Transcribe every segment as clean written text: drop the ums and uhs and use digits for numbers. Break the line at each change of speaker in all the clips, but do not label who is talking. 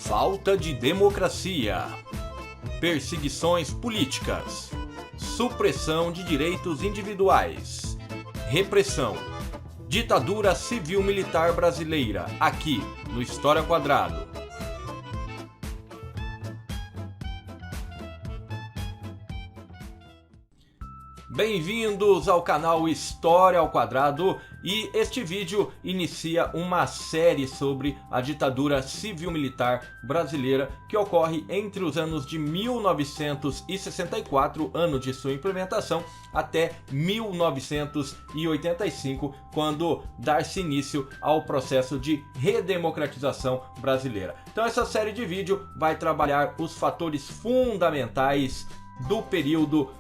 falta de democracia, perseguições políticas, supressão de direitos individuais, repressão, ditadura civil-militar brasileira, aqui no História ao Quadrado. Bem-vindos ao canal História ao Quadrado, e este vídeo inicia uma série sobre a ditadura civil-militar brasileira que ocorre entre os anos de 1964, ano de sua implementação, até 1985, quando dar-se início ao processo de redemocratização brasileira. Então essa série de vídeo vai trabalhar os fatores fundamentais do período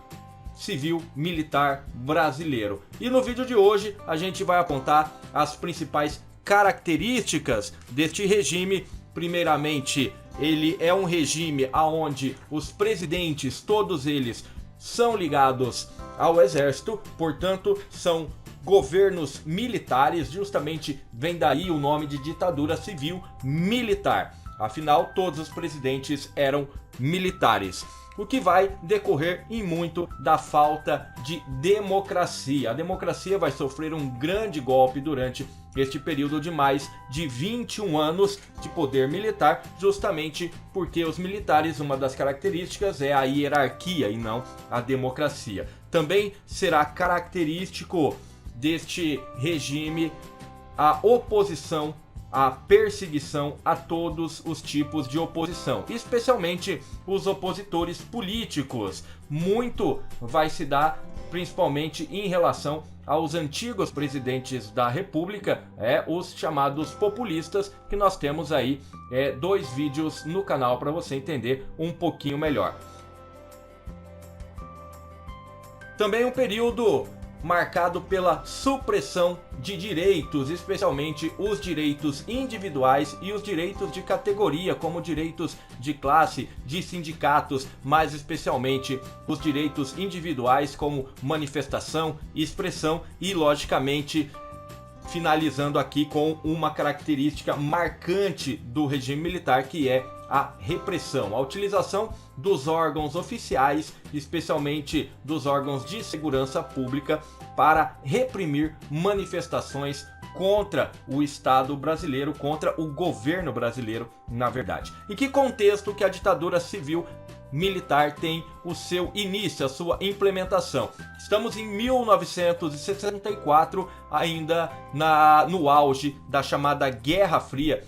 civil-militar brasileiro. E no vídeo de hoje a gente vai apontar as principais características deste regime. Primeiramente, ele é um regime onde os presidentes, todos eles, são ligados ao exército, portanto são governos militares, justamente vem daí o nome de ditadura civil-militar. Afinal, todos os presidentes eram militares, o que vai decorrer em muito da falta de democracia. A democracia vai sofrer um grande golpe durante este período de mais de 21 anos de poder militar, justamente porque os militares, uma das características é a hierarquia e não a democracia. Também será característico deste regime a oposição, a perseguição a todos os tipos de oposição, especialmente os opositores políticos. Muito vai se dar principalmente em relação aos antigos presidentes da República, os chamados populistas, que nós temos aí dois vídeos no canal para você entender um pouquinho melhor. Também um período marcado pela supressão de direitos, especialmente os direitos individuais e os direitos de categoria, como direitos de classe, de sindicatos, mais especialmente os direitos individuais como manifestação, expressão e, logicamente, finalizando aqui com uma característica marcante do regime militar, que é a repressão, a utilização dos órgãos oficiais, especialmente dos órgãos de segurança pública, para reprimir manifestações contra o Estado brasileiro, contra o governo brasileiro, na verdade. Em que contexto que a ditadura civil militar tem o seu início, a sua implementação? Estamos em 1964, ainda no auge da chamada Guerra Fria,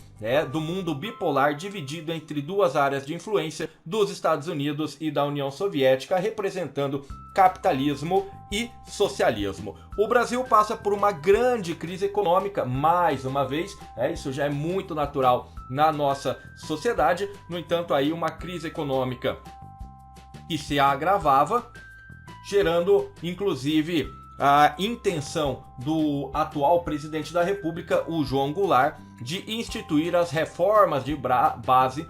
do mundo bipolar dividido entre duas áreas de influência dos Estados Unidos e da União Soviética, representando capitalismo e socialismo. O Brasil passa por uma grande crise econômica, mais uma vez, isso já é muito natural na nossa sociedade. No entanto, aí uma crise econômica que se agravava, gerando inclusive a intenção do atual presidente da República, o João Goulart, de instituir as reformas de base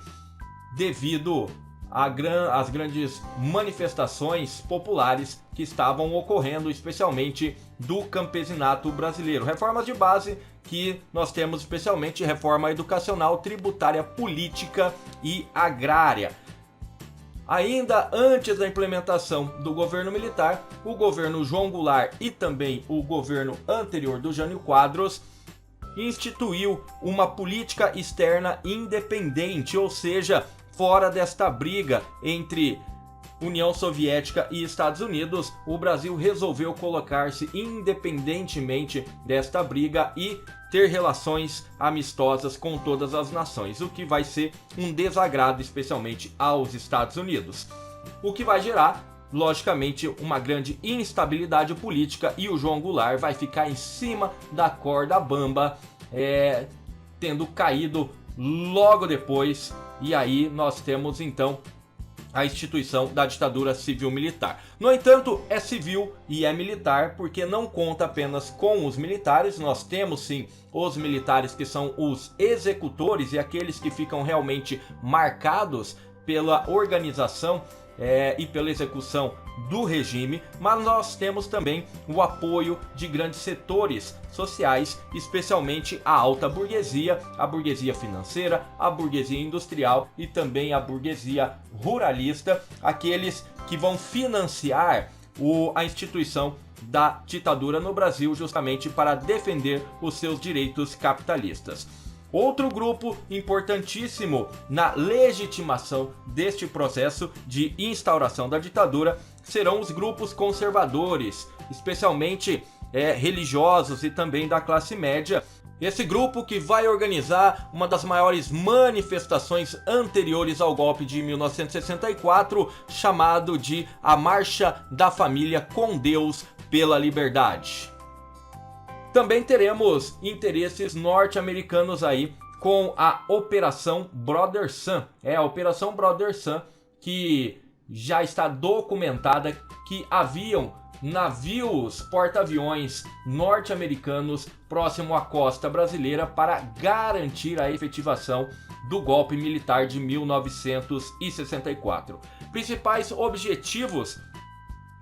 devido às grandes manifestações populares que estavam ocorrendo, especialmente do campesinato brasileiro. Reformas de base que nós temos especialmente reforma educacional, tributária, política e agrária. Ainda antes da implementação do governo militar, o governo João Goulart e também o governo anterior do Jânio Quadros instituiu uma política externa independente, ou seja, fora desta briga entre União Soviética e Estados Unidos. O Brasil resolveu colocar-se independentemente desta briga e ter relações amistosas com todas as nações, o que vai ser um desagrado especialmente aos Estados Unidos, o que vai gerar, logicamente, uma grande instabilidade política, e o João Goulart vai ficar em cima da corda bamba, tendo caído logo depois. E aí nós temos então a instituição da ditadura civil-militar. No entanto, é civil e é militar porque não conta apenas com os militares. Nós temos sim os militares, que são os executores e aqueles que ficam realmente marcados pela organização e pela execução do regime, mas nós temos também o apoio de grandes setores sociais, especialmente a alta burguesia, a burguesia financeira, a burguesia industrial e também a burguesia ruralista, aqueles que vão financiar a instituição da ditadura no Brasil justamente para defender os seus direitos capitalistas. Outro grupo importantíssimo na legitimação deste processo de instauração da ditadura serão os grupos conservadores, especialmente religiosos e também da classe média. Esse grupo que vai organizar uma das maiores manifestações anteriores ao golpe de 1964, chamado de a Marcha da Família com Deus pela Liberdade. Também teremos interesses norte-americanos aí com a Operação Brother Sun. A Operação Brother Sun, que já está documentada que haviam navios porta-aviões norte-americanos próximo à costa brasileira para garantir a efetivação do golpe militar de 1964. Principais objetivos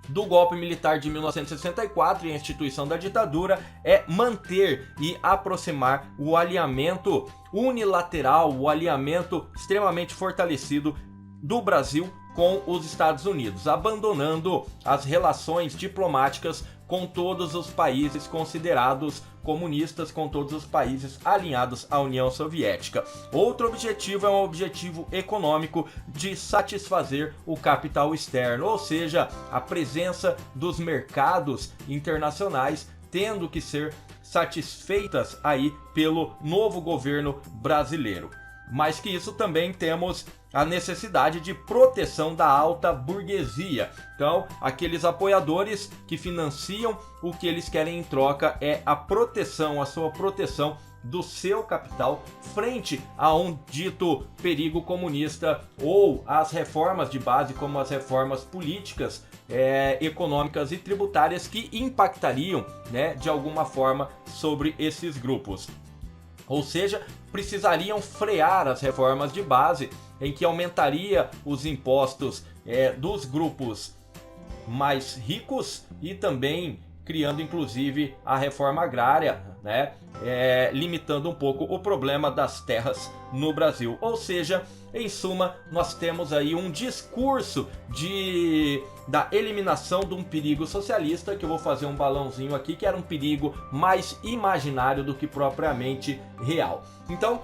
do golpe militar de 1964 e a instituição da ditadura é manter e aproximar o alinhamento unilateral, o alinhamento extremamente fortalecido do Brasil com os Estados Unidos, abandonando as relações diplomáticas com todos os países considerados comunistas, com todos os países alinhados à União Soviética. Outro objetivo é um objetivo econômico de satisfazer o capital externo, ou seja, a presença dos mercados internacionais tendo que ser satisfeitas aí pelo novo governo brasileiro. Mais que isso, também temos a necessidade de proteção da alta burguesia. Então, aqueles apoiadores que financiam, o que eles querem em troca é a proteção, a sua proteção do seu capital frente a um dito perigo comunista ou as reformas de base, como as reformas políticas, econômicas e tributárias que impactariam, de alguma forma sobre esses grupos. Ou seja, precisariam frear as reformas de base, em que aumentaria os impostos dos grupos mais ricos e também criando inclusive a reforma agrária, limitando um pouco o problema das terras no Brasil. Ou seja, em suma, nós temos aí um discurso da eliminação de um perigo socialista, que eu vou fazer um balãozinho aqui, que era um perigo mais imaginário do que propriamente real. Então,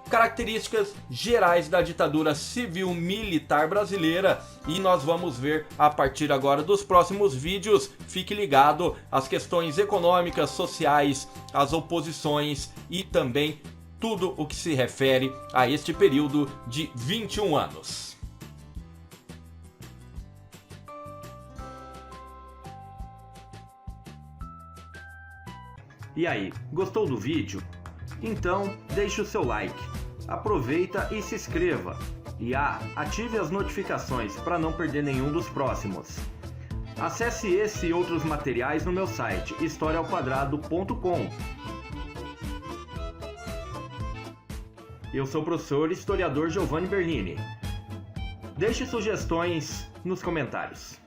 características gerais da ditadura civil-militar brasileira, e nós vamos ver a partir agora dos próximos vídeos. Fique ligado às questões econômicas, sociais, às oposições e também tudo o que se refere a este período de 21 anos.
E aí, gostou do vídeo? Então deixe o seu like, aproveita e se inscreva e ative as notificações para não perder nenhum dos próximos. Acesse esse e outros materiais no meu site historiaoquadrado.com. Eu sou o professor historiador Giovanni Bernini. Deixe sugestões nos comentários.